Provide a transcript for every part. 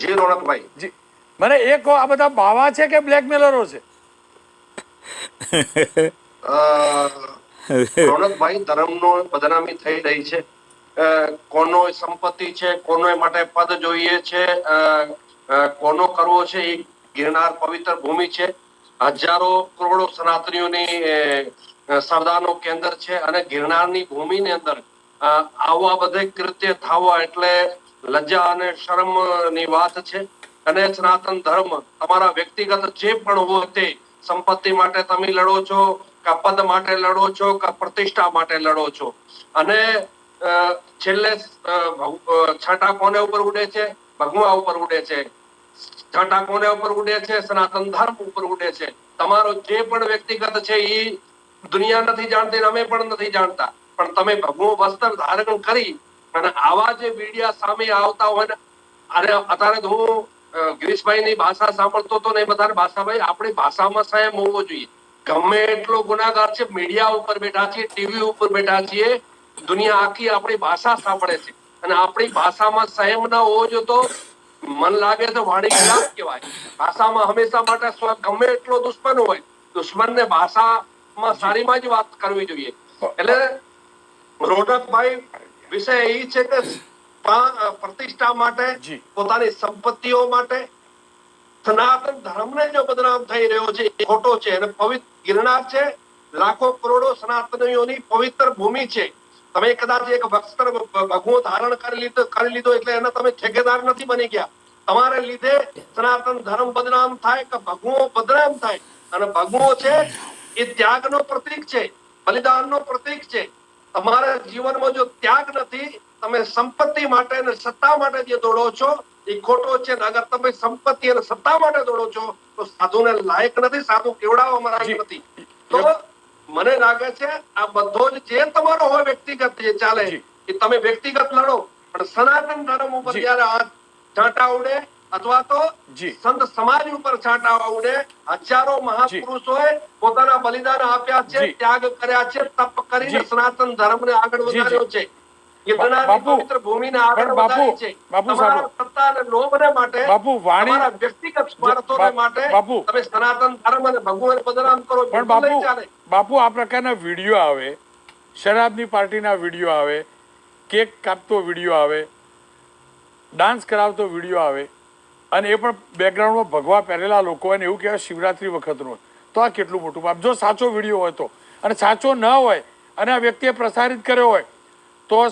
જી રોનકભાઈ, જી મને એ કહો, આ બધા બાવા છે કે બ્લેકમેલરો છે? રોનકભાઈ, ધર્મનો બદનામી થઈ રહી છે. કોનો સંપત્તિ છે, કોનો માટે પદ જોઈએ છે, કોનો કરવો છે, એ ગિરનાર પવિત્ર ભૂમિ છે. હજારો કરોડો સનાતનીઓની શ્રદ્ધાનું કેન્દ્ર છે અને ગિરનારની ભૂમિની અંદર આવા બધે કૃત્ય થવા એટલે લજ્જા અને શરમની વાત છે. અને સનાતન ધર્મ તમારા વ્યક્તિગત જે પણ હોય તે સંપત્તિ માટે તમે લડો છો, કે પદ માટે લડો છો, કે પ્રતિષ્ઠા માટે લડો છો. અને છેલ્લે છાંટા કોને ઉપર ઉડે છે? ભગવા ઉપર ઉડે છે. છાંટા કોને ઉપર ઉડે છે? સનાતન ધર્મ ઉપર ઉડે છે. તમારો જે પણ વ્યક્તિગત છે એ દુનિયા નથી જાણતી, અમે પણ નથી જાણતા, પણ તમે ભગવું વસ્ત્ર ધારણ કરી અને આવા જે મીડિયા સામે આવતા હોય ને, અરે અત્યારે તો હું ગિરીશભાઈની ભાષા સાંભળતો હતો ને, એ બધાની ભાષાભાઈ આપણી ભાષામાં સંયમ હોવો જોઈએ. ગમે એટલો ગુનાગાર છે, મીડિયા ઉપર બેઠા છીએ, ટીવી ઉપર બેઠા છીએ, દુનિયા આખી આપણી ભાષા સાંભળે છે અને આપણી ભાષામાં સંયમ ના હોવો જો તો મન લાગે તો વાણી વિલાપ કહેવાય. ભાષામાં હંમેશા માટે ગમે એટલો દુશ્મન હોય, દુશ્મનને ભાષામાં સારીમાં જ વાત કરવી જોઈએ. એટલે રોનકભાઈ વિષય એ છે કે પ્રતિષ્ઠા માટે, પોતાની સંપત્તિઓ માટે સનાતન ધર્મને જો બદનામ થઈ રહ્યો છે એ ખોટો છે. અને પવિત્ર ગિરનાર છે, લાખો કરોડો સનાતનીઓની પવિત્ર ભૂમિ છે. તમે કદાચ એક વસ્ત્ર ભગવો ધારણ કરી લીધો એટલે એના તમે ઠેકેદાર નથી બની ગયા. તમારે લીધે સનાતન ધર્મ બદનામ થાય કે ભગવો બદનામ થાય. અને ભગવો છે એ ત્યાગનો પ્રતીક છે, બલિદાનનો પ્રતીક છે. તમારા જીવનમાં જો ત્યાગ નથી, તમે સંપત્તિ માટે અને સત્તા માટે જે દોડો છો એ ખોટો છે. અગર તમે સંપત્તિ અને સત્તા માટે દોડો છો તો સાધુને લાયક નથી, સાધુ કેવડાવવામાં લાયક નથી. તો મને લાગે છે આ બધો જે તમારો હોય વ્યક્તિગત જે ચાલે એ તમે વ્યક્તિગત લડો, પણ સનાતન ધર્મ ઉપર જયારે આ છાંટા ઉડે અથવા તો સંત સમાજ ઉપર છાંટા ઉડે, હજારો મહાપુરુષોએ પોતાના બલિદાન આપ્યા છે, ત્યાગ કર્યા છે, તપ કરીને સનાતન ધર્મને આગળ વધાર્યો છે. પવિત્ર ભૂમિને આગળ વધારી છે. તમારા સત્તા અને લોભને માટે, તમારા વ્યક્તિગત સ્વાર્થોને માટે તમે સનાતન ધર્મ અને ભગવાન બદનામ કરો. પણ બાપુ આ પ્રકારના વિડીયો આવે, શરાબની પાર્ટીના વિડીયો આવે, કેક કાપતો વિડીયો આવે, ડાન્સ કરાવતો વિડીયો આવે, અને એ પણ બેકગ્રાઉન્ડમાં ભગવા પહેરેલા લોકો હોય ને એવું કહેવાય શિવરાત્રી વખતનું, તો આ કેટલું મોટું પાપ. જો સાચો વિડીયો હોય તો, અને સાચો ન હોય અને આ વ્યક્તિએ પ્રસારિત કર્યો હોય તો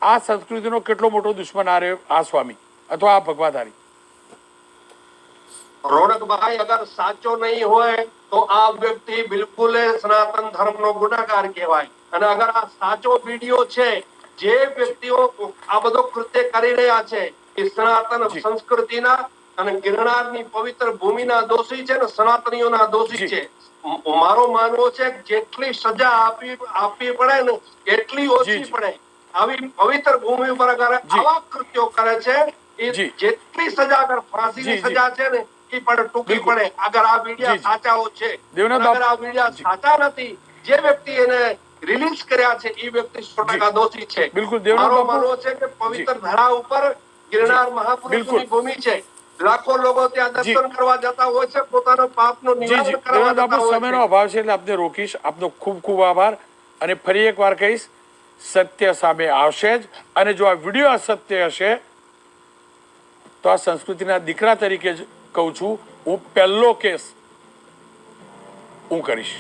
આ સંસ્કૃતિનો કેટલો મોટો દુશ્મન આ સ્વામી અથવા આ ભગવાધારી. રોનકભાઈ, અગર સાચો નહીં હોય તો આ વ્યક્તિ બિલકુલ સનાતન ધર્મનો ગુનાકાર કહેવાય. અને અગર આ સાચો વિડીયો છે, જે વ્યક્તિઓ આ બધો કૃત્ય કરી રહ્યા છે એ સનાતન સંસ્કૃતિના અને ગિરનારની પવિત્ર ભૂમિના દોષી છે ને સનાતનીઓના દોષી છે. મારો માનવો છે જેટલી સજા આપવી પડે ને એટલી ઓછી પડે. આવી પવિત્ર ભૂમિ ઉપર અગર આવા કૃત્યો કરે છે, એ જેટલી સજા અગર ફાંસીની સજા છે ને એ પણ ટૂંકી પડે. અગર આ મીડિયા સાચાઓ છે, અગર આ મીડિયા સાચા નથી, જે વ્યક્તિ એને રિલીઝ કર્યા છે એ વ્યક્તિ 100% દોષી છે. મારો માનવો છે કે પવિત્ર ધરા ઉપર ગિરનાર મહાપુરુષોની ભૂમિ છે. લાખો લોકો ત્યાં દર્શન કરવા જતા હોય છે, પોતાનો પાપનો નિવારણ કરવા જતા હોય છે. સમયનો અભાવ છે એટલે આપને રોકીશ. આપનો ખૂબ ખૂબ આભાર. અને ફરી એક વાર કહીશ, સત્ય સામે આવશે જ. અને જો આ વિડીયો અસત્ય હશે તો આ સંસ્કૃતિના દીકરા તરીકે જ કહું છું, હું પહેલો કેસ હું કરીશ.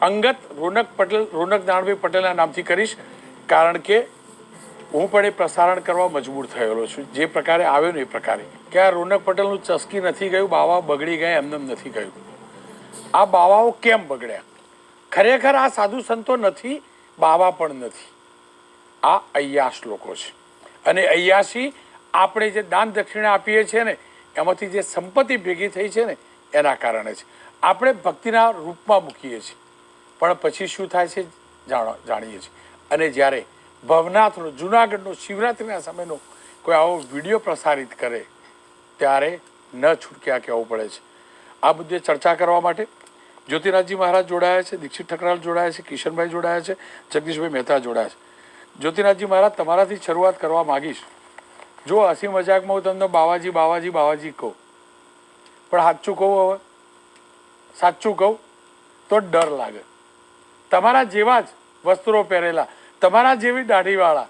અંગત રોનક નારણભાઈ પટેલના નામથી કરીશ, કારણ કે હું પણ એ પ્રસારણ કરવા મજબૂર થયેલો છું. જે પ્રકારે આવ્યો ને એ પ્રકારે કે આ રોનક પટેલનું ચસકી નથી ગયું, બાવા બગડી ગયા એમને નથી ગયું. આ બાવાઓ કેમ બગડ્યા? ખરેખર આ સાધુ સંતો નથી, બાવા પણ નથી, આ અય્યાશ લોકો છે. અને અય્યાશી આપણે જે દાન દક્ષિણા આપીએ છીએ ને એમાંથી જે સંપત્તિ ભેગી થઈ છે ને એના કારણે છે. આપણે ભક્તિના રૂપમાં મૂકીએ છીએ પણ પછી શું થાય છે જાણીએ છીએ. અને જ્યારે ભવનાથનો જુનાગઢનો શિવરાત્રિના સમયનો કોઈ આવો વિડીયો પ્રસારિત કરે ત્યારે ન છૂટક્યા કહેવું પડે છે. આ મુદ્દે ચર્ચા કરવા માટે જ્યોતિનાથજી મહારાજ જોડાયા છે, દીક્ષિત ઠકરાલ જોડાયા છે, કિશનભાઈ જોડાયા છે, જગદીશભાઈ મહેતા જોડાયા છે. જ્યોતિનાથજી મહારાજ, તમારાથી શરૂઆત કરવા માગીશ જો હસી મજાકમાં હું તમને બાવાજી બાવાજી બાવાજી કહું, પણ સાચું કહું, હવે સાચું કહું તો ડર લાગે. તમારા જેવા જ વસ્ત્રો પહેરેલા, તમારા જેવી દાઢીવાળા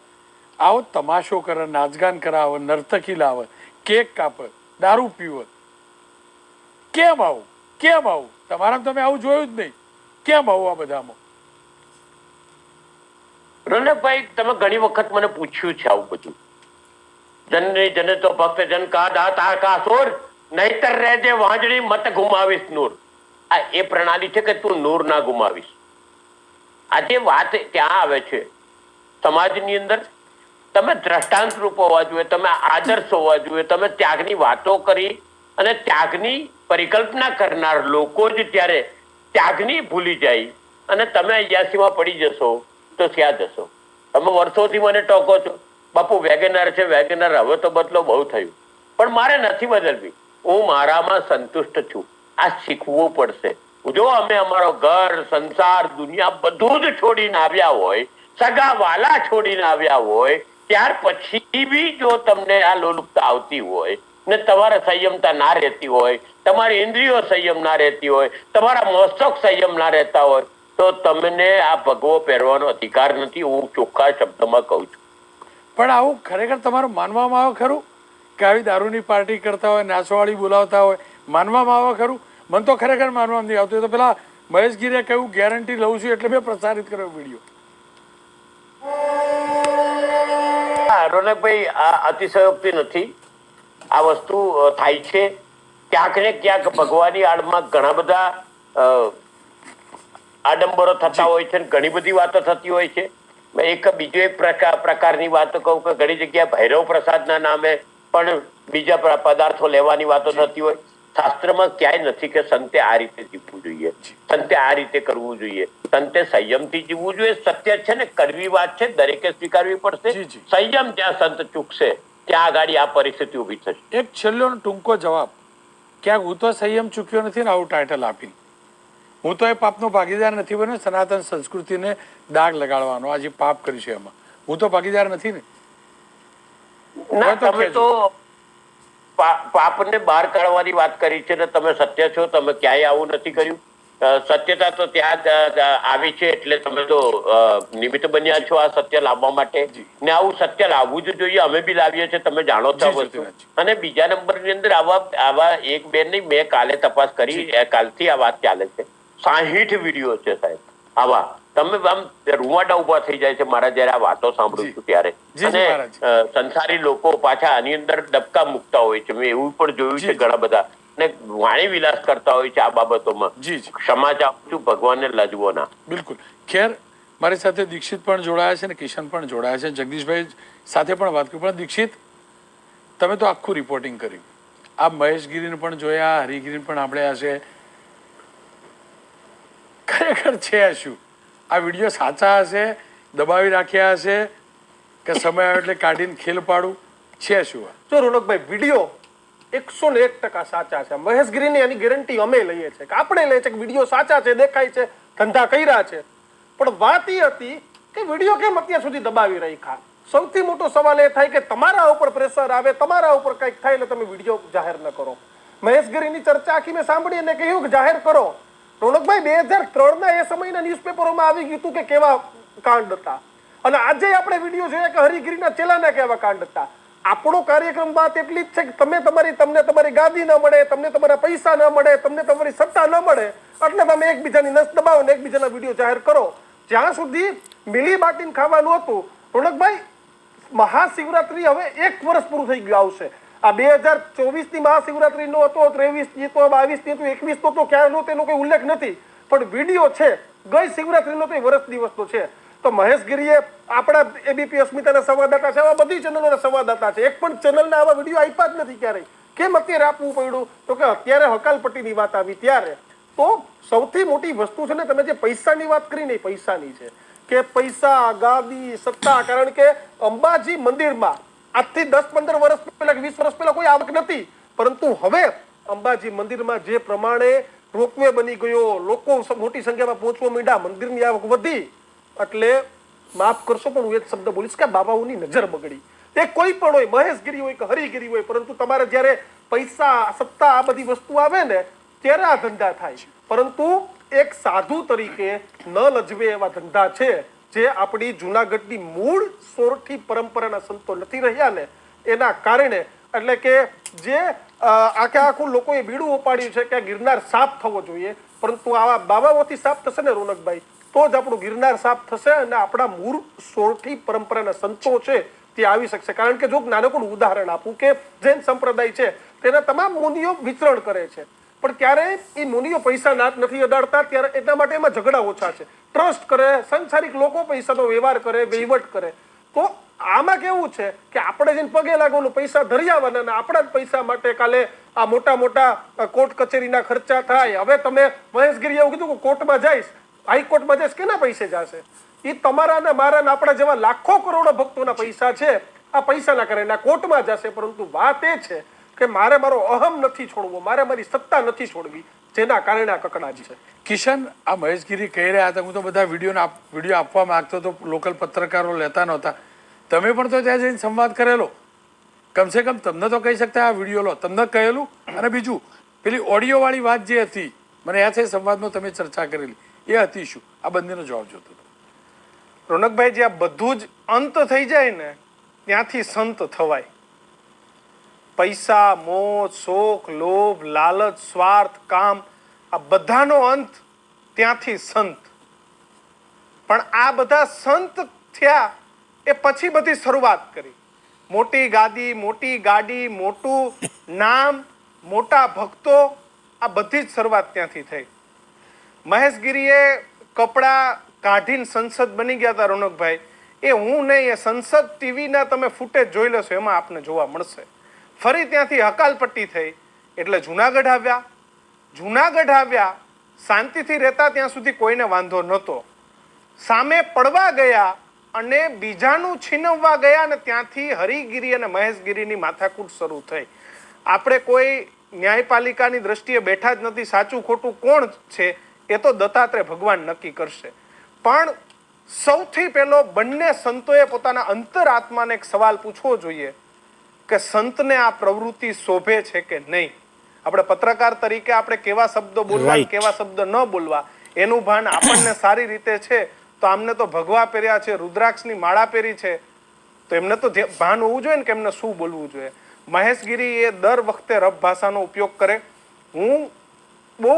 આવો તમાશો કરે, નાચગાન કરાવે, નર્તકી લાવે, કેક કાપે, દારૂ પીવે. કેમ આવું? કેમ આવું? તમારા તમે આવું જોયું જ નહીં. કેમ આવું આ બધામાં? રોનકભાઈ, તમે ઘણી વખત મને પૂછ્યું છે આવું બધું. જનની જને તો ભક્ત જન કા દાતા કા સોર, નહીતર રહેજે વાંજળી મત ગુમાવીશ નૂર. આ એ પ્રણાલી છે કે તું નૂર ના ગુમાવીશ. આજે વાત ત્યાં આવે છે, સમાજની અંદર તમે દ્રષ્ટાંત રૂપ હોવા જોઈએ, તમે આદર્શ હોવા જોઈએ, તમે ત્યાગની વાતો કરી અને ત્યાગની પરિકલ્પના કરનાર લોકો જ ત્યારે ત્યાગની ભૂલી જાય અને તમે અયાસીમાં પડી જશો તો ક્યાં જશો? તમે વર્ષોથી મને ટોકો છો, બાપુ વેગેનર છે, વેગેનર હવે તો બદલો બહુ થયું, પણ મારે નથી બદલવી. હું મારામાં સંતુષ્ટ છું. આ શીખવું પડશે. જો અમે અમારો ઘર, સંસાર, દુનિયા બધું જ છોડીને આવ્યા હોય, સગા વાલા છોડીને આવ્યા હોય, ત્યાર પછી બી જો તમને આ લોલુપતા આવતી હોય ને તમારે સંયમતા ના રહેતી હોય, તમારી ઇન્દ્રિયો સંયમ ના રહેતી હોય, તમારા મસ્તક સંયમ ના રહેતા હોય, તો તમને આ ભગવો પહેરવાનો અધિકાર નથી. હું ચોખ્ખા શબ્દમાં કહું છું. પણ આવું ખરેખર તમારું માનવામાં આવે ખરું કે આવી દારૂની પાર્ટી કરતા હોય, નાચવાળી બોલાવતા હોય, માનવામાં આવે ખરું? મને તો ખરેખર માનવામાં નહીં આવતું. તો પેલા મહેશગીરીએ કહ્યું ગેરંટી લઉં છું એટલે મેં પ્રસારિત કર્યો વિડીયો. રોનકભાઈ, આ અતિશયોક્તિ નથી. આ વસ્તુ થાય છે ક્યાંક ને ક્યાંક. ભગવાનની આડમાં ઘણા બધા આડંબરો થતા હોય છે, ઘણી બધી વાતો થતી હોય છે. એક બીજો એક પ્રકારની વાતો કહું કે ઘણી જગ્યાએ ભૈરવ પ્રસાદના નામે પણ બીજા પદાર્થો લેવાની વાતો થતી હોય. શાસ્ત્રમાં ક્યાંય નથી કે સંતે આ રીતે જીવવું જોઈએ, સંતે આ રીતે કરવું જોઈએ, સંતે સંયમથી જીવવું જોઈએ. સત્ય છે ને, કરવી વાત છે, દરેકે સ્વીકારવી પડશે. સંયમ જ્યાં સંત ચૂકશે ત્યાં આગળ આ પરિસ્થિતિ ઉભી થશે. એક છેલ્લો ટૂંકો જવાબ, ક્યાંક હું તો સંયમ ચૂક્યો નથી ને આવું ટાઇટલ આપીને હું તો એ પાપનો ભાગીદાર નથી બન્યો. સનાતન સંસ્કૃતિને દાગ લગાડવાનો આ જે પાપ કર્યું છે એમાં હું તો ભાગીદાર નથી ને. ના, તમે તો પાપને બહાર કાઢવાની વાત કરી છે ને તમે સત્ય છો. તમે ક્યાંય આવું નથી કર્યું. સત્યતા તો ત્યાં આવી છે એટલે તમે તો નિમિત્ત બન્યા છો આ સત્ય લાવવા માટે. ને આવું સત્ય લાવવું જ જોઈએ. અમે બી લાવીએ છીએ, તમે જાણો છો વસ્તુ. અને બીજા નંબરની અંદર આવા એક બે નહીં, મેં કાલે તપાસ કરી, કાલથી આ વાત ચાલે છે. 60 વિડીયો છે સાહેબ આવા. તમે આમ રૂવાડા ઉભા થઈ જાય છે મારા જયારે આ વાતો સાંભળું છું ત્યારે. અને સંસારી લોકો પાછા આની અંદર ડબકા મૂકતા હોય છે. મેં એવું પણ જોયું છે ઘણા બધા, ને વાણી વિલાસ કરતા હોય છે આ બાબતોમાં. ક્ષમા ચાહું છું, ભગવાનને લજવો ના. બિલકુલ. ખેર, મારી સાથે દીક્ષિત પણ જોડાયા છે ને કિશન પણ જોડાયા છે. જગદીશભાઈ સાથે પણ વાત કરી. પણ દીક્ષિત, તમે તો આખું રિપોર્ટિંગ કર્યું. આ મહેશગીરીને પણ જોયા, હરિગીરીને પણ સાંભળ્યા છે. ખરેખર છે શું આ વિડીયો? સાચા હશે, દબાવી રાખ્યા હશે કે સમય આવે એટલે કાઢીને ખેલ પાડું છે શું? જો રોનકભાઈ, વિડીયો 101% સાચા છે. મહેશગીરીની એની ગેરંટી અમે લઈએ છીએ, કે આપણે લઈએ છીએ કે વિડીયો સાચા છે, દેખાય છે, ધંધા કર્યા છે. પણ વાત એ હતી કે વિડીયો કેમ અત્યાર સુધી દબાવી રાખ્યા? સૌથી મોટો સવાલ એ થાય કે તમારા ઉપર પ્રેશર આવે, તમારા ઉપર કંઈક થાય એટલે તમે વિડીયો જાહેર ન કરો. મહેશગીરીની ચર્ચા આખી મેં સાંભળી અને કહ્યું કે જાહેર કરો. રોનકભાઈ, 2003ના એ સમયના ન્યૂઝપેપરોમાં આવી ગયું હતું કે કેવા કાંડ હતા. અને આજે આપણે વિડીયો જોઈએ કે હરિગીરીના ચેલાના કેવા કાંડ હતા. આપણો કાર્યક્રમ વાત એટલી જ છે કે તમને તમારી ગાદી ન મળે, તમને તમારા પૈસા ન મળે, તમને તમારી સત્તા ન મળે એટલે તમે એકબીજાની નસ દબાવો ને એકબીજાના વિડીયો જાહેર કરો. જ્યાં સુધી મિલી બાટીને ખાવાનું હતું, રોનકભાઈ, મહાશિવરાત્રી હવે 1 વર્ષ પૂરું થઈ ગયું આવશે. આ 2024ની મહાશિવરાત્રી નો હતો, 23ની તો, 22ની તો, 21 તો ક્યાંનો તેનો કોઈ ઉલ્લેખ નથી. પણ વિડીયો છે ગઈ શિવરાત્રીનો તો વર્ષ દિવસનો છે. તો મહેશગીરીએ આપણા એબીપી અસ્મિતાના સંવાદદાતા છે, આવા બધી ચેનલોના સંવાદદાતા છે, એક પણ ચેનલના આવા વિડીયો આપ્યા જ નથી ક્યારેય. કેમ અત્યારે આપવું પડ્યું? તો કે અત્યારે હકાલપટ્ટીની વાત આવી ત્યારે. તો સૌથી મોટી વસ્તુ છે ને, તમે જે પૈસાની વાત કરી ને, પૈસાની છે કે પૈસા, ગાદી, સત્તા. કારણ કે અંબાજી મંદિરમાં આજથી 10-15 વર્ષ પહેલા, 20 વર્ષ પહેલા કોઈ આવક નથી. પરંતુ હવે અંબાજી મંદિરમાં જે પ્રમાણે રોપવે બની ગયો, લોકો મોટી સંખ્યામાં પહોંચવા માંડ્યા, મંદિરની આવક વધી. એટલે માફ કરશો પણ હું એ જ શબ્દ બોલીશ કે બાબાઓની નજર બગડી. એ કોઈ પણ હોય, મહેશગીરી હોય કે હરિગીરી હોય, પરંતુ તમારે જ્યારે પૈસા સત્તા આ બધી વસ્તુ આવે ને ત્યારે આ ધંધા થાય. પરંતુ એક સાધુ તરીકે ન લજવે એવા ધંધા છે જે આપણી જુનાગઢની મૂળ સોરઠી પરંપરાના સંતો નથી રહ્યા ને એના કારણે. એટલે કે જે આખે આખું લોકોએ બીડું ઉપાડ્યું છે કે ગિરનાર સાફ થવો જોઈએ, પરંતુ આવા બાબાઓથી સાફ થશે ને રોનકભાઈ, તો જ આપણું ગિરનાર સાફ થશે અને આપણા મૂળ સોરઠી પરંપરાના સંતો છે તે આવી શકશે. કારણ કે જો નાનકડું ઉદાહરણ આપું કે જૈન સંપ્રદાય છે તેના તમામ મુનિઓ વિચરણ કરે છે, પણ ક્યારે એ મુનિઓ પૈસા નથી અડાડતા, ત્યારે એટલા માટે એમાં ઝઘડા ઓછા છે. ટ્રસ્ટ કરે, સંસારિક લોકો પૈસાનો વ્યવહાર કરે, વહીવટ કરે. તો આમાં કેવું છે કે આપણે જઈને પગે લાગવાનું, પૈસા ધરી આવવાના અને આપણા જ પૈસા માટે કાલે આ મોટા મોટા કોર્ટ કચેરીના ખર્ચા થાય. હવે તમે મહેશગીરી એવું કીધું કે કોર્ટમાં જઈશ, હાઈકોર્ટમાં જઈશ, કેના પૈસે જશે? એ તમારા ને મારા ને આપણા જેવા લાખો કરોડો ભક્તોના પૈસા છે. આ પૈસાના કારણે કોર્ટમાં જશે, પરંતુ વાત એ છે કે મારે મારો અહમ નથી છોડવો, મારે મારી સત્તા નથી છોડવી, જેના કારણે આ કકડાટ છે. કિશન, આ મહેશગીરી કહી રહ્યા હતા, હું તો બધા વિડીયો આપવા માંગતો તો લોકલ પત્રકારો લેતા નહોતા. તમે પણ તો ત્યાં જઈને સંવાદ કરેલો, કમસે કમ તમને તો કહી શકતા આ વિડીયો લો, તમને કહેલું. અને બીજું પેલી ઓડિયો વાળી વાત જે હતી, મને યાદ છે સંવાદમાં તમે ચર્ચા કરેલી, એ હતી શું? આ બંનેનો જવાબ જોતો હતો. રોનકભાઈ, જ્યાં બધું જ અંત થઈ જાય ને ત્યાંથી સંત થવાય. પૈસા, મોહ, શોખ, લોભ, લાલચ, સ્વાર્થ, કામ, આ બધાનો અંત ત્યાંથી સંત. પણ આ બધા સંત થયા એ પછી બધી શરૂઆત કરી. મોટી ગાદી, મોટી ગાડી, મોટું નામ, મોટા ભક્તો, આ બધી જ શરૂઆત ત્યાંથી થઈ. મહેશગીરીએ કપડા કાઢીને સંસદ બની ગયા હતા રોનકભાઈ, એ હું નહીં, એ સંસદ ટીવીના તમે ફૂટેજ જોઈ લેશો, એમાં આપને જોવા મળશે. ફરી ત્યાંથી હકાલપટ્ટી થઈ એટલે જુનાગઢ આવ્યા. જુનાગઢ આવ્યા, શાંતિથી રહેતા ત્યાં સુધી કોઈને વાંધો નહોતો. સામે પડવા ગયા અને બીજાનું છીનવવા ગયા અને ત્યાંથી હરિગીરી અને મહેશગીરીની માથાકૂટ શરૂ થઈ. આપણે કોઈ ન્યાયપાલિકાની દ્રષ્ટિએ બેઠા જ નથી. સાચું ખોટું કોણ છે એ તો દત્તાત્રેય ભગવાન નક્કી કરશે. પણ સૌથી પહેલો બંને સંતોએ પોતાના અંતરાત્માને એક સવાલ પૂછવો જોઈએ કે સંતને આ પ્રવૃત્તિ શોભે છે કે નહીં. આપણે પત્રકાર તરીકે આપણે કેવા શબ્દો બોલવા, કેવા શબ્દ ન બોલવા, એનું ભાન આપણને સારી રીતે છે. તો આમને તો ભગવા પહેર્યા છે, રુદ્રાક્ષની માળા પહેરી છે, તો એમને તો ભાન હોવું જોઈએ ને કે એમને શું બોલવું જોઈએ. મહેશગીરી એ દર વખતે રબ ભાષાનો ઉપયોગ કરે. હું બહુ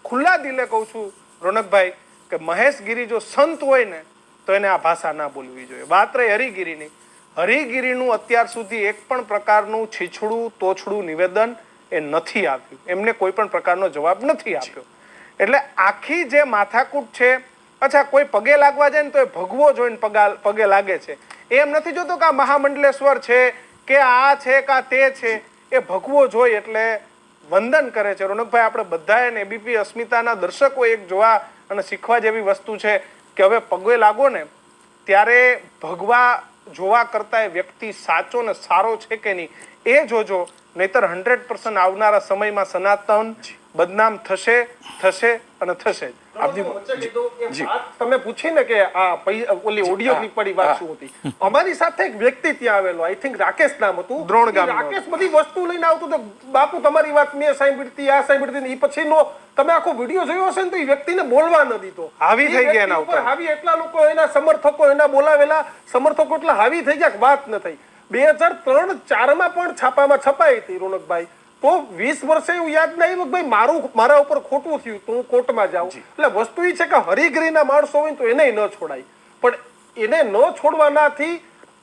ખુલ્લા દિલે કહું છું રોનકભાઈ કે મહેશગીરી જો સંત હોય ને તો એને આ ભાષા ના બોલવી જોઈએ. વાત રહી હરિગીરીની, હરિગીરીનું અત્યાર સુધી એક પણ પ્રકારનું છીછડું તોછડું નિવેદન એ નથી આપ્યું. એમને કોઈ પણ પ્રકારનો જવાબ નથી આપ્યો. એટલે આખી જે માથાકૂટ છે, અચ્છા કોઈ પગે લાગવા જાય ને તો એ ભગવો જોઈને પગે લાગે છે. એમ નથી જોતો કે આ મહામંડલેશ્વર છે કે આ છે કે આ તે છે, એ ભગવો જોઈ એટલે વંદન કરે છે. રોનકભાઈ, આપણે બધાએ ને એબીપી અસ્મિતાના દર્શકો એક જોવા અને શીખવા જેવી વસ્તુ છે કે હવે પગે લાગો ને ત્યારે ભગવા જોવા કરતા એ વ્યક્તિ સાચો ને સારો છે કે નહીં એ જોજો, નહીતર 100% આવનારા સમયમાં સનાતન બદનામ થશે અને થશે. તમે પૂછી ને કે આ ઓલી ઓડિયો ક્લિપ વાળી વાત શું હતી, અમારી સાથે એક વ્યક્તિ ત્યાં આવેલો, આઈ થિંક રાકેશ નામ હતું, દ્રોણ ગામ. રાકેશ બધી વસ્તુ લઈને આવતો તો બાપુ તમારી વાત મેં સાંભળતી, આ સાંભળતી, એ પછીનો તમે આખો વિડીયો જોયો હશે ને તો એ વ્યક્તિને બોલવા ન દીધો, હાવી થઈ ગયા એના ઉપર. હાવી એટલા લોકો, એના સમર્થકો, એના બોલાવેલા સમર્થકો એટલા હાવી થઈ ગયા, વાત ન થઈ. 2003-4 પણ છાપામાં છપાઈ હતી રોનકભાઈ. તો 20 વર્ષે એવું યાદ ના આવ્યું કે ભાઈ મારા ઉપર ખોટું થયું તો હું કોર્ટમાં જાઉં. એટલે વસ્તુ એ છે કે હરિગીરીના માણસો હોય તો એને ન છોડાય, પણ એને ન છોડવાનાથી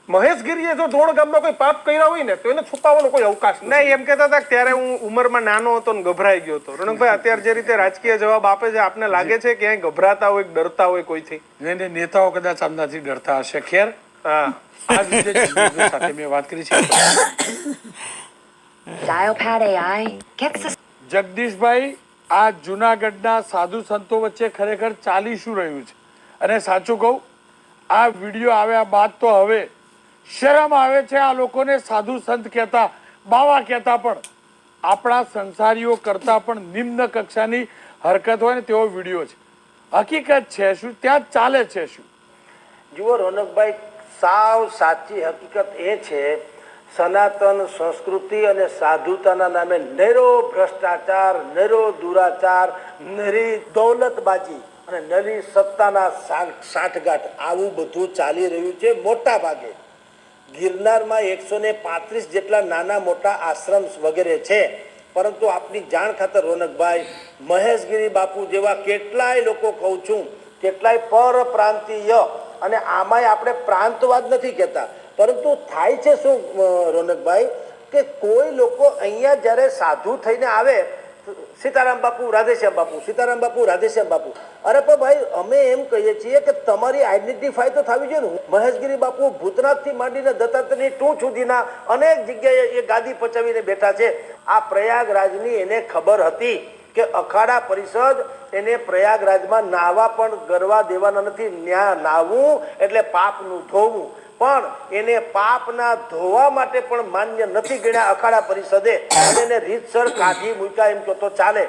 મહેશગીરીએ જો ધોળ ગામમાં કોઈ પાપ કર્યા હોય ને તો એને છુપાવવાનો કોઈ અવકાશ નહીં. એમ કહેતા હતા ત્યારે હું ઉંમરમાં નાનો હતો ને ગભરાઈ ગયો હતો. રોનકભાઈ, અત્યારે જે રીતે રાજકીય જવાબ આપે છે, આપને લાગે છે ક્યાંય ગભરાતા હોય, ડરતા હોય કોઈથી? નેતાઓ કદાચ આમનાથી ડરતા હશે. ખેર, હા, આ વિશે સાથે મેં વાત કરી છે. જગદીશભાઈ, આ જુનાગઢના સાધુ સંતો વચ્ચે ખરેખર ચાલી શું રહ્યું છે? અને સાચું કહું, આ વિડીયો આવ્યા બાદ તો હવે શરમ આવે છે આ લોકોને સાધુ સંત કહેતા, બાવા કહેતા. પણ આપણા સંસારીઓ કરતા પણ નિમ્ન કક્ષાની હરકત હોય ને તેવો વિડીયો છે. હકીકત છે શું? ત્યાં ચાલે છે શું? જુઓ રોનકભાઈ, સાવ સાચી હકીકત એ છે, સનાતન સંસ્કૃતિ અને સાધુતાના નામે નેરો ભ્રષ્ટાચાર, નેરો દુરાચાર, નેરી દૌલતબાજી અને નેરી સત્તાના સાઠગાંઠ આવું બધું ચાલી રહ્યું છે મોટા ભાગે. ગિરનારમાં 135 જેટલા નાના મોટા આશ્રમ વગેરે છે, પરંતુ આપની જાણ ખાતર રોનકભાઈ, મહેશગીરી બાપુ જેવા કેટલાય લોકો કહું છું, કેટલાય પરપ્રાંતીય, અને આમાંય આપણે પ્રાંતવાદ નથી કહેતા, પરંતુ થાય છે શું રોનકભાઈ કે કોઈ લોકો અહીંયા જ્યારે સાધુ થઈને આવે, સીતારામ બાપુ રાધેશ્યામ બાપુ, સીતારામ બાપુ રાધેશ્યામ બાપુ, અરે પણ ભાઈ અમે એમ કહીએ છીએ કે તમારી આઈડેન્ટિફાઈ તો થવી જોઈએ ને. મહેશગીરી બાપુ ભૂતનાથથી માંડીને દત્તાત્રેયની ટૂંચ સુધીના અનેક જગ્યાએ એ ગાદી પચાવીને બેઠા છે. આ પ્રયાગરાજની એને ખબર હતી કે અખાડા પરિષદ એને પ્રયાગરાજમાં નાહવા પણ ગરવા દેવાના નથી. નાહવું એટલે પાપનું ધોવું, પણ એને પાપના ધોવા માટે પણ માન્ય નથી ગણ્યા અખાડા પરિષદે, અને એને રીતસર કાઢી મૂક્યા એમ કહો તો ચાલે.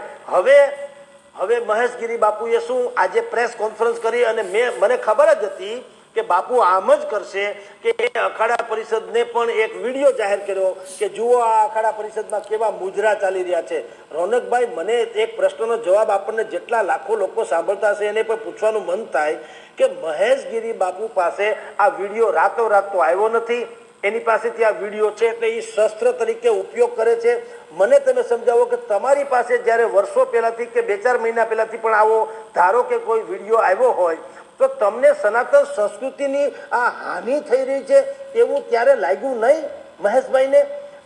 હવે મહેશગીરી બાપુએ શું આજે પ્રેસ કોન્ફરન્સ કરી, અને મને ખબર જ હતી કે બાપુ આમ જ કરશે કે એ અખાડા પરિષદને પણ એક વિડીયો જાહેર કર્યો કે જુઓ આ અખાડા પરિષદમાં કેવા મુજરા ચાલી રહ્યા છે. રોનકભાઈ, મને એક પ્રશ્નનો જવાબ આપણને જેટલા લાખો લોકો સાંભળતા હશે એને પણ પૂછવાનું મન થાય કે મહેશગીરી બાપુ પાસે આ વિડીયો રાતોરાત તો આવ્યો નથી, એની પાસેથી આ વિડીયો છે એટલે એ શસ્ત્ર તરીકે ઉપયોગ કરે છે. મને તમે સમજાવો કે તમારી પાસે જ્યારે વર્ષો પહેલાથી કે 2-4 મહિના પહેલાથી પણ આવો ધારો કે કોઈ વિડીયો આવ્યો હોય, તો તમને સનાતન સંસ્કૃતિની આ હાનિ થઈ રહી છે એવું ત્યારે લાગ્યું નહીં મહેશભાઈને?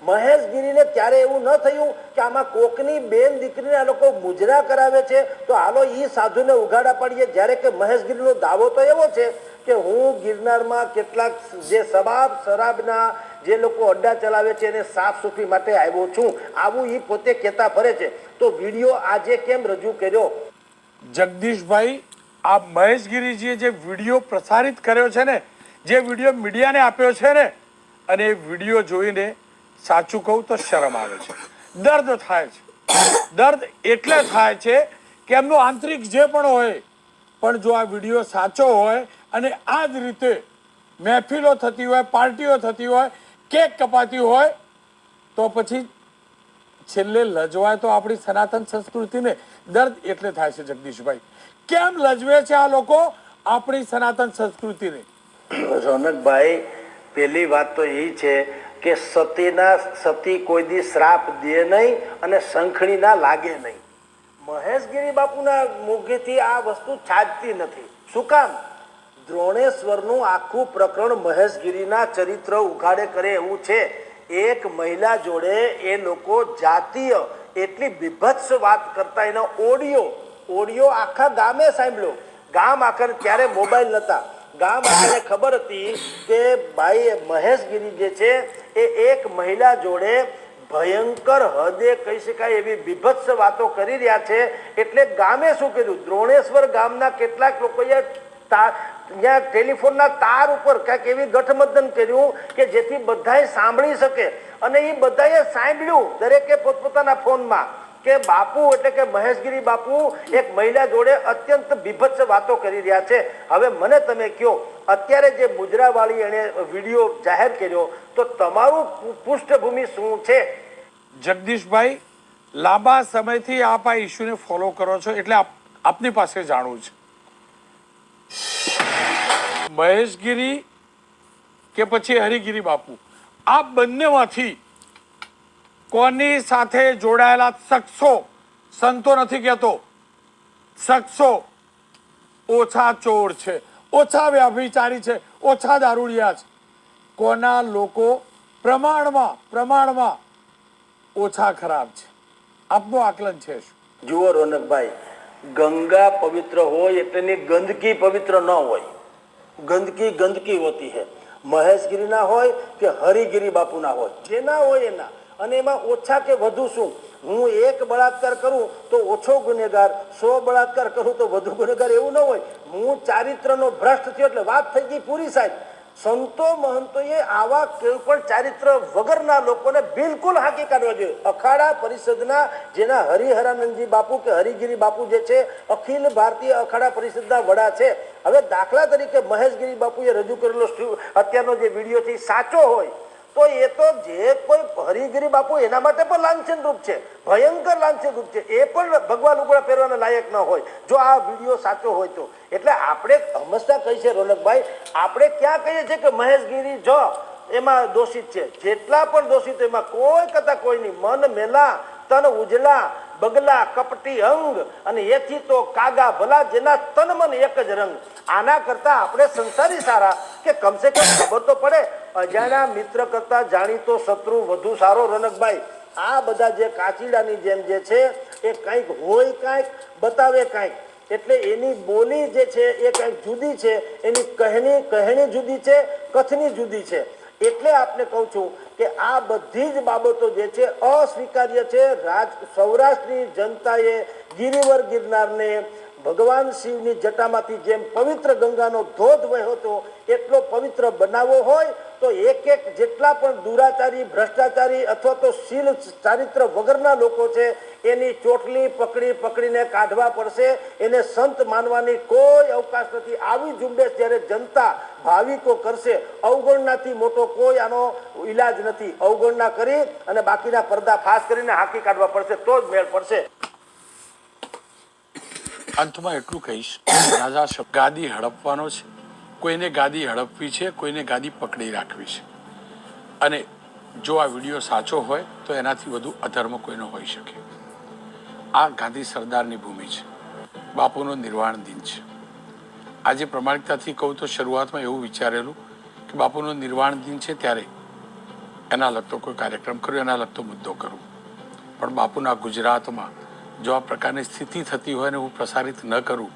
મહેશગીરીને ત્યારે એવું ન થયું કે આમાં કોકની બેન દીકરીને આ લોકો મુજરા કરાવે છે, તો હાલો એ સાધુને ઉઘાડા પાડીએ? જ્યારે કે મહેશગીરીનો દાવો તો એવો છે કે હું ગિરનારમાં કેટલાક જે શરાબના જે લોકો અડ્ડા ચલાવે છે એને સાફ સુફી માટે આવ્યો છું, આવું એ પોતે કહેતા ફરે છે. તો વિડીયો આજે કેમ રજૂ કર્યો? જગદીશભાઈ, આ મહેશગીરીજીએ જે વિડીયો પ્રસારિત કર્યો છે ને, જે વિડીયો મીડિયાને આપ્યો છે ને, અને એ વિડીયો જોઈને સાચું કહું તો શરમ આવે છે, દર્દ થાય છે. દર્દ એટલે થાય છે કે એમનું આંતરિક જે પણ હોય, પણ જો આ વિડીયો સાચો હોય અને આ જ રીતે મહેફિલો થતી હોય, પાર્ટીઓ થતી હોય, કેક કપાતી હોય, તો પછી છેલ્લે લજવાય તો આપણી સનાતન સંસ્કૃતિને. દર્દ એટલે થાય છે જગદીશભાઈ, કેમ લજવે છે આ લોકો આપણી સનાતન સંસ્કૃતિને? રોનકભાઈ, પહેલી વાત તો એ છે કે સતી કોઈ દી શ્રાપ દે નહીં અને શંખણી ના લાગે નહીં. મહેશગીરી બાપુના મુખેથી આ વસ્તુ છાજતી નથી. શું કામ? દ્રોણેશ્વરનું આખું પ્રકરણ મહેશગીરીના ચરિત્ર ઉઘાડે કરે એવું છે. એક મહિલા જોડે એ લોકો જાતીય એટલી બીભત્સ વાત કરતા, એનો ઓડિયો આખા ગામે સાંભળ્યો. ગામ આખર ત્યારે મોબાઈલ નહોતા, ગામ આખરે ખબર હતી કે ભાઈ મહેશગીરી જે છે એ એક મહિલા જોડે ભયંકર હદે કહી શકાય એવી બીભત્સ વાતો કરી રહ્યા છે. એટલે ગામે શું કર્યું, દ્રોણેશ્વર ગામના કેટલાક લોકોએ ત્યાં ટેલિફોનના તાર ઉપર કંઈક એવી ગઠબંધન કર્યું કે જેથી બધાએ સાંભળી શકે, અને એ બધાએ સાંભળ્યું દરેકે પોતપોતાના ફોનમાં કે બાપુ એટલે કે મહેશગીરી બાપુ એક મહિલા જોડે અત્યંત બીભત્સ વાતો કરી રહ્યા છે. હવે મને તમે કહો, અત્યારે જે મુજરાવાળી એણે વિડીયો જાહેર કર્યો, તો તમારું પૃષ્ઠભૂમિ શું છે? જગદીશભાઈ, લાંબા સમયથી આપ આ ઇસ્યુને ફોલો કરો છો એટલે આપની પાસે જાણવું છે. મહેશગીરી કે પછી હરિગીરી બાપુ, આ બંનેમાંથી કોની સાથે જોડાયેલા શખ્સો, સંતો નથી કહેતો, શખ્સો ઓછા ચોર છે, ઓછા વ્યભિચારી છે, ઓછા દારૂડિયા છે, કોના લોકો પ્રમાણમાં ઓછા ખરાબ છે? આપનું આકલન છે શું? જુઓ રોનકભાઈ, ગંગા પવિત્ર હોય એટલે ગંદકી પવિત્ર ન હોય. ગંદકી હોતી है. મહેશગીરીના હોય કે હરિગીરી બાપુના હોય, જેના હોય એના, અને એમાં ઓછા કે વધુ શું? હું એક બળાત્કાર કરું તો ઓછો ગુનેગાર, 100 બળાત્કાર કરું તો વધુ ગુનેગાર એવું ન હોય. હું ચારિત્રનો ભ્રષ્ટ થયો એટલે વાત થઈ ગઈ પૂરી સાહેબ. સંતો મહંતોએ આવા કોઈ પણ ચારિત્ર વગરના લોકોને બિલકુલ હાંકી કાઢવા જોઈએ. અખાડા પરિષદના જેના હરિહરાનંદજી બાપુ કે હરિગીરી બાપુ જે છે અખિલ ભારતીય અખાડા પરિષદના વડા છે. હવે દાખલા તરીકે મહેશગીરી બાપુએ રજૂ કરેલો અત્યારનો જે વિડીયો છે એ સાચો હોય તો એ તો જે કોઈ હરિગીરી બાપુ એના માટે પણ લાંછન રૂપ છે, ભયંકર લાંછન રૂપ છે. એ પણ ભગવાન લુગડા પહેરવાના લાયક ન હોય જો આ વિડીયો સાચો હોય તો. એટલે આપણે હંમેશા કહી છે રોનકભાઈ, આપણે ક્યાં કહીએ છીએ કે મહેશગીરી જો એમાં દોષિત છે. જેટલા પણ દોષિત એમાં કોઈ કરતા કોઈની મન મેલા તન ઉજળા બગલા કપટી અંગ અને એથી તો કાગા ભલા જેના તન મન એક જ રંગ. આના કરતા આપણે સંસારી સારા કે કમસે કમ ખબર તો પડે અજાણ્યા મિત્ર કરતા જાણીતો શત્રુ વધુ સારો. રોનકભાઈ, આ બધા જે કાચીડાની જેમ જે છે એ કંઈક હોય કંઈક બતાવે કંઈક. એટલે એની બોલી જે છે એ કંઈક જુદી છે, એની કહેણી જુદી છે, કથની જુદી છે. એટલે આપને કહું છું કે આ બધી જ બાબતો જે છે અસ્વીકાર્ય છે. સૌરાષ્ટ્રની જનતાએ ગિરિવર ગિરનારને ભગવાન શિવની જટામાંથી જેમ પવિત્ર ગંગાનો ધોધ વહ્યો હતો એટલો પવિત્ર બનાવવો હોય તો એક એક જેટલા પણ દુરાચારી ભ્રષ્ટાચારી અથવા તો શીલ ચારિત્ર વગરના લોકો છે એની ચોટલી પકડીને કાઢવા પડશે. એને સંત માનવાની કોઈ અવકાશ નથી. આવી ઝુંબેશ જ્યારે જનતા ભાવિકો કરશે, અવગણનાથી મોટો કોઈ આનો ઈલાજ નથી. અવગણના કરી અને બાકીના પડદા ફાસ કરીને હાંકી કાઢવા પડશે તો જ મેળ પડશે. અંતમાં એટલું કહીશ, રાજા ગાદી હડપવાનો છે, કોઈને ગાદી હડપવી છે, કોઈને ગાદી પકડી રાખવી છે. અને જો આ વિડીયો સાચો હોય તો એનાથી વધુ અધર્મ કોઈનો હોઈ શકે. આ ગાંધી સરદારની ભૂમિ છે, બાપુનો નિર્વાણ દિન છે. આજે પ્રમાણિકતાથી કહું તો શરૂઆતમાં એવું વિચારેલું કે બાપુનો નિર્વાણ દિન છે ત્યારે એના લગતો કોઈ કાર્યક્રમ કર્યો, એના લગતો મુદ્દો કરું. પણ બાપુના ગુજરાતમાં જો આ પ્રકારની સ્થિતિ થતી હોય ને હું પ્રસારિત ન કરું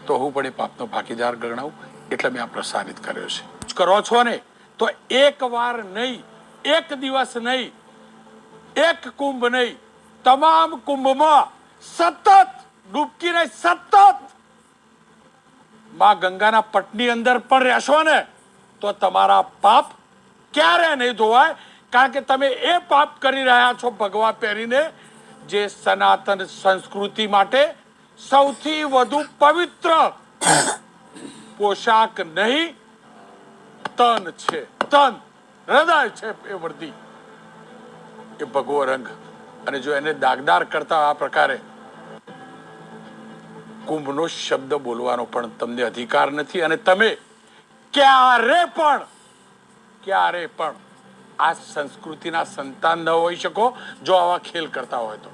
તો હું પણ એ પાપનો ભાગીદાર ગણાવું. એટલે મેં આ પ્રસારિત કર્યો છે. કરો છો ને તો એક વાર નહીં, એક દિવસ નહીં, એક કુંભ નહીં, તમામ કુંભમાં સતત ડૂબકીને સતત માં ગંગાના પટની અંદર પણ રહેશો ને તો તમારા પાપ ક્યારે નહીં ધોવાય. કારણ કે તમે એ પાપ કરી રહ્યા છો ભગવા પહેરીને જે સનાતન સંસ્કૃતિ માટે સૌથી વધુ પવિત્ર પોશાક નહીં, તન છે, તન હૃદય છે એ વર્દી, એ ભગવો રંગ. અને જો એને દાગદાર કરતા આ પ્રકારે કુંભનો શબ્દ બોલવાનો પણ તમને અધિકાર નથી. અને તમે ક્યારે પણ આ સંસ્કૃતિના સંતાન ન હોઈ શકો જો આવા ખેલ કરતા હોય તો.